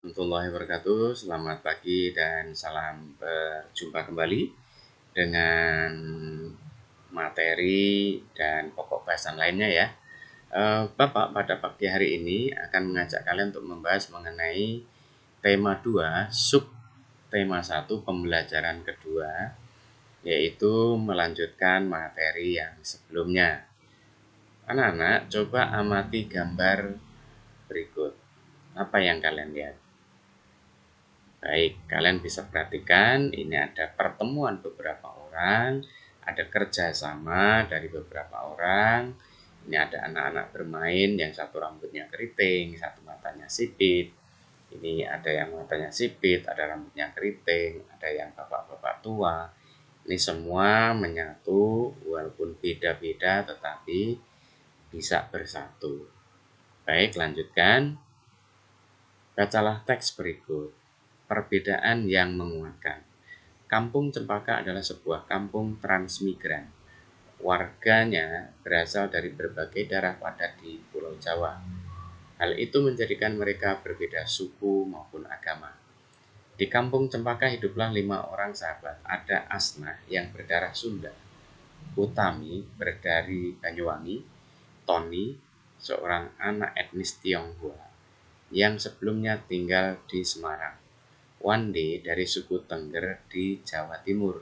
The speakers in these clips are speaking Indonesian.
Warahmatullahi wabarakatuh. Selamat pagi dan salam berjumpa kembali dengan materi dan pokok bahasan lainnya ya. Bapak pada pagi hari ini akan mengajak kalian untuk membahas mengenai tema 2, sub tema 1 pembelajaran kedua, yaitu melanjutkan materi yang sebelumnya. Anak-anak, coba amati gambar berikut. Apa yang kalian lihat? Baik, kalian bisa perhatikan ini ada pertemuan beberapa orang, ada kerjasama dari beberapa orang. Ini ada anak-anak bermain, yang satu rambutnya keriting, satu matanya sipit. Ini ada yang matanya sipit, ada rambutnya keriting, ada yang bapak-bapak tua. Ini semua menyatu, walaupun beda-beda tetapi bisa bersatu. Baik, lanjutkan. Bacalah teks berikut. Perbedaan yang menguatkan. Kampung Cempaka adalah sebuah kampung transmigran. Warganya berasal dari berbagai daerah padat di Pulau Jawa. Hal itu menjadikan mereka berbeda suku maupun agama. Di Kampung Cempaka hiduplah 5 orang sahabat. Ada Asnah yang berdarah Sunda, Utami berdari Banyuwangi, Tony seorang anak etnis Tionghoa yang sebelumnya tinggal di Semarang, Wande dari suku Tengger di Jawa Timur,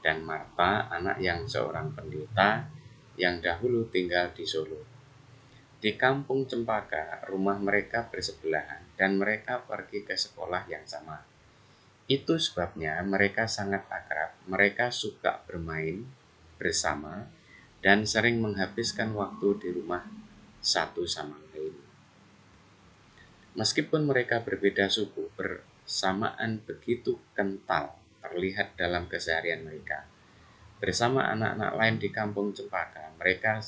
dan Marta anak yang seorang pendeta yang dahulu tinggal di Solo. Di Kampung Cempaka, rumah mereka bersebelahan dan mereka pergi ke sekolah yang sama. Itu sebabnya mereka sangat akrab, mereka suka bermain bersama dan sering menghabiskan waktu di rumah satu sama lain. Meskipun mereka berbeda suku, bersamaan begitu kental terlihat dalam keseharian mereka. Bersama anak-anak lain di Kampung Cempaka, mereka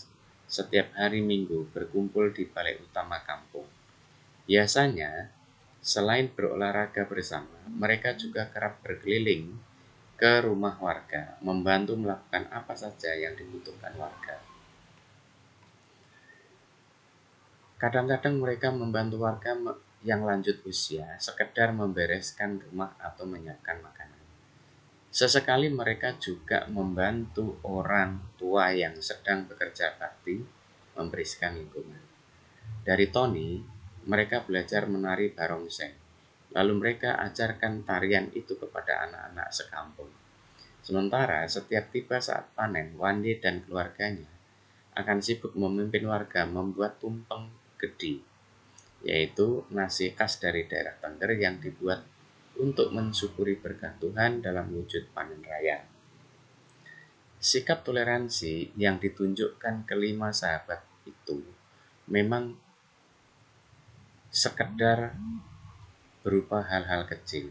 setiap hari Minggu berkumpul di balai utama kampung. Biasanya, selain berolahraga bersama, mereka juga kerap berkeliling ke rumah warga, membantu melakukan apa saja yang dibutuhkan warga. Kadang-kadang mereka membantu warga yang lanjut usia, sekedar membereskan rumah atau menyiapkan makanan. Sesekali mereka juga membantu orang tua yang sedang bekerja bakti membersihkan lingkungan. Dari Tony, mereka belajar menari barongsai. Lalu mereka ajarkan tarian itu kepada anak-anak sekampung. Sementara setiap tiba saat panen, Wandi dan keluarganya akan sibuk memimpin warga membuat tumpeng gedi, yaitu nasi khas dari daerah Tengger yang dibuat untuk mensyukuri berkah Tuhan dalam wujud panen raya. Sikap toleransi yang ditunjukkan kelima sahabat itu memang sekedar berupa hal-hal kecil.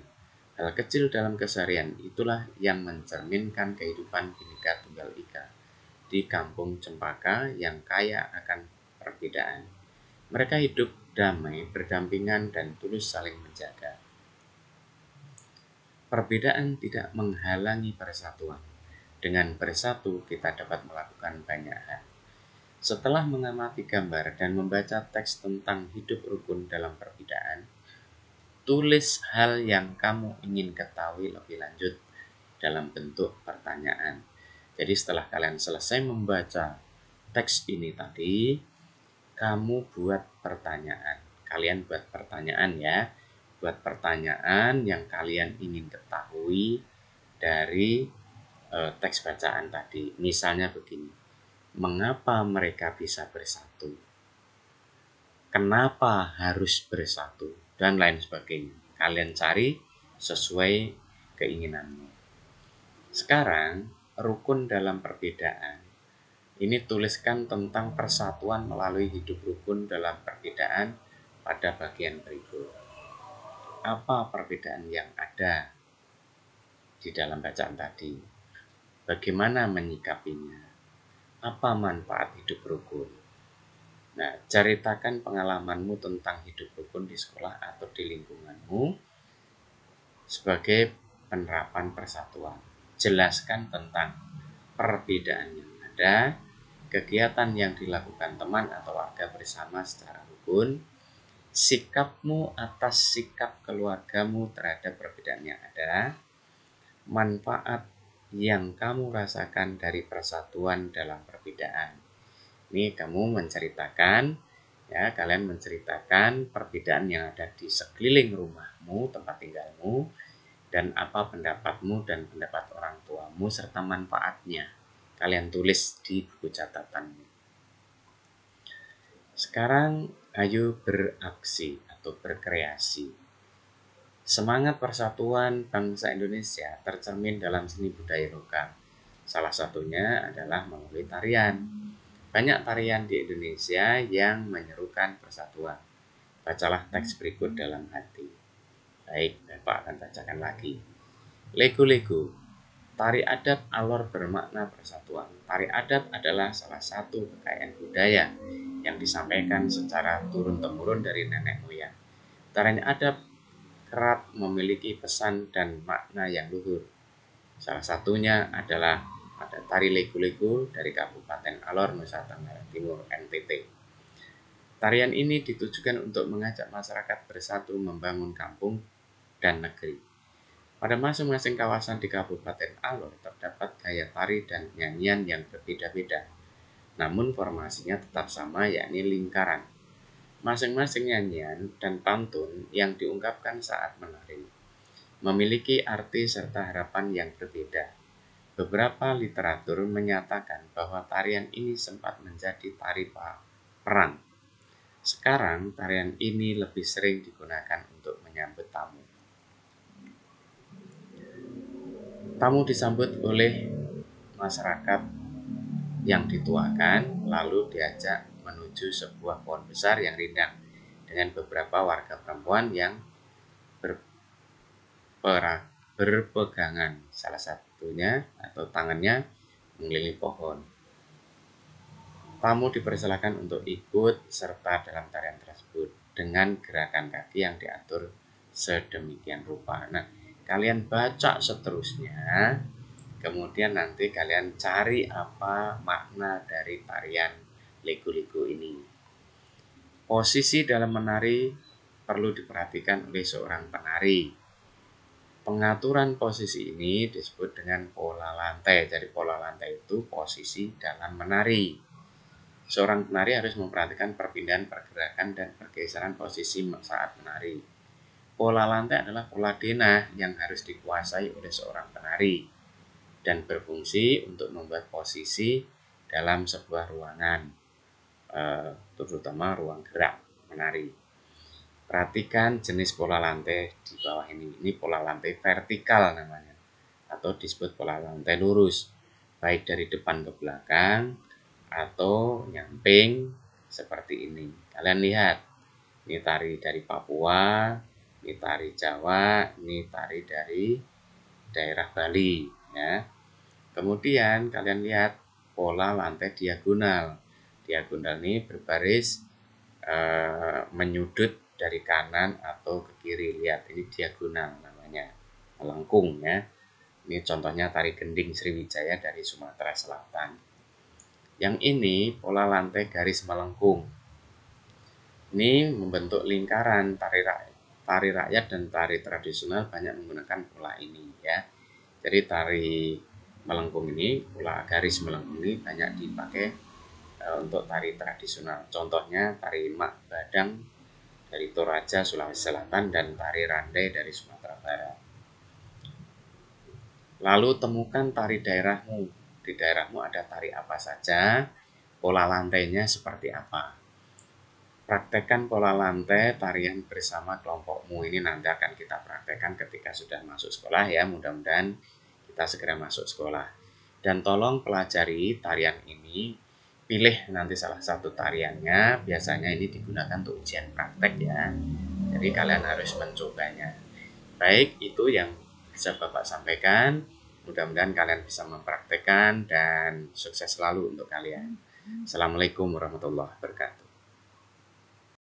Hal kecil dalam keseharian itulah yang mencerminkan kehidupan Bhinneka Tunggal Ika di Kampung Cempaka yang kaya akan perbedaan. Mereka hidup damai, berdampingan, dan tulus saling menjaga. Perbedaan tidak menghalangi persatuan. Dengan bersatu, kita dapat melakukan banyak hal. Setelah mengamati gambar dan membaca teks tentang hidup rukun dalam perbedaan, tulis hal yang kamu ingin ketahui lebih lanjut dalam bentuk pertanyaan. Jadi setelah kalian selesai membaca teks ini tadi, kamu buat pertanyaan. Kalian buat pertanyaan ya. Buat pertanyaan yang kalian ingin ketahui dari teks bacaan tadi. Misalnya begini. Mengapa mereka bisa bersatu? Kenapa harus bersatu? Dan lain sebagainya. Kalian cari sesuai keinginanmu. Sekarang, rukun dalam perbedaan. Ini tuliskan tentang persatuan melalui hidup rukun dalam perbedaan pada bagian berikut. Apa perbedaan yang ada di dalam bacaan tadi? Bagaimana menyikapinya? Apa manfaat hidup rukun? Nah, ceritakan pengalamanmu tentang hidup rukun di sekolah atau di lingkunganmu sebagai penerapan persatuan. Jelaskan tentang perbedaan yang ada, kegiatan yang dilakukan teman atau warga bersama secara rukun, sikapmu atas sikap keluargamu terhadap perbedaan yang ada, manfaat yang kamu rasakan dari persatuan dalam perbedaan. Ini kamu menceritakan, ya, kalian menceritakan perbedaan yang ada di sekeliling rumahmu, tempat tinggalmu, dan apa pendapatmu dan pendapat orang tuamu serta manfaatnya. Kalian tulis di buku catatanmu. Sekarang ayo beraksi atau berkreasi. Semangat persatuan bangsa Indonesia tercermin dalam seni budaya lokal. Salah satunya adalah melalui tarian. Banyak tarian di Indonesia yang menyerukan persatuan. Bacalah teks berikut dalam hati. Baik, Bapak akan bacakan lagi. Lego-lego. Tari adat Alor bermakna persatuan. Tari adat adalah salah satu kekayaan budaya yang disampaikan secara turun-temurun dari nenek moyang. Tarian adat kerap memiliki pesan dan makna yang luhur. Salah satunya adalah ada tari lego-lego dari Kabupaten Alor, Nusa Tenggara Timur, NTT. Tarian ini ditujukan untuk mengajak masyarakat bersatu membangun kampung dan negeri. Pada masing-masing kawasan di Kabupaten Alor terdapat gaya tari dan nyanyian yang berbeda-beda, namun formasinya tetap sama, yakni lingkaran. Masing-masing nyanyian dan pantun yang diungkapkan saat menari memiliki arti serta harapan yang berbeda. Beberapa literatur menyatakan bahwa tarian ini sempat menjadi tari perang. Sekarang tarian ini lebih sering digunakan untuk menyambut tamu. Tamu disambut oleh masyarakat yang dituakan, lalu diajak menuju sebuah pohon besar yang rindang dengan beberapa warga perempuan yang berpegangan, salah satunya atau tangannya mengelilingi pohon. Tamu dipersilakan untuk ikut serta dalam tarian tersebut dengan gerakan kaki yang diatur sedemikian rupa. Nah, kalian baca seterusnya, kemudian nanti kalian cari apa makna dari tarian lego-lego ini. Posisi dalam menari perlu diperhatikan oleh seorang penari. Pengaturan posisi ini disebut dengan pola lantai. Jadi pola lantai itu posisi dalam menari. Seorang penari harus memperhatikan perpindahan pergerakan dan pergeseran posisi saat menari. Pola lantai adalah pola denah yang harus dikuasai oleh seorang penari dan berfungsi untuk membuat posisi dalam sebuah ruangan, terutama ruang gerak menari. Perhatikan jenis pola lantai di bawah ini. Ini pola lantai vertikal namanya, atau disebut pola lantai lurus, baik dari depan ke belakang atau nyamping seperti ini. Kalian lihat, ini tari dari Papua, ini tari Jawa, ini tari dari daerah Bali, ya. Kemudian kalian lihat pola lantai diagonal. Diagonal ini berbaris menyudut dari kanan atau ke kiri. Lihat, ini diagonal namanya, melengkung, ya. Ini contohnya tari gending Sriwijaya dari Sumatera Selatan. Yang ini pola lantai garis melengkung. Ini membentuk lingkaran. Tari rakyat dan tari tradisional banyak menggunakan pola ini, ya. Jadi tari melengkung ini, pola garis melengkung ini banyak dipakai untuk tari tradisional. Contohnya tari Mak Badang dari Toraja, Sulawesi Selatan, dan tari Randai dari Sumatera Barat. Lalu temukan tari daerahmu. Di daerahmu ada tari apa saja, pola lantainya seperti apa. Praktekkan pola lantai tarian bersama kelompokmu. Ini nanti akan kita praktekkan ketika sudah masuk sekolah, ya. Mudah-mudahan kita segera masuk sekolah. Dan tolong pelajari tarian ini, pilih nanti salah satu tariannya. Biasanya ini digunakan untuk ujian praktek, ya. Jadi kalian harus mencobanya. Baik, itu yang bisa Bapak sampaikan. Mudah-mudahan kalian bisa mempraktekkan dan sukses selalu untuk kalian. Assalamualaikum warahmatullahi wabarakatuh.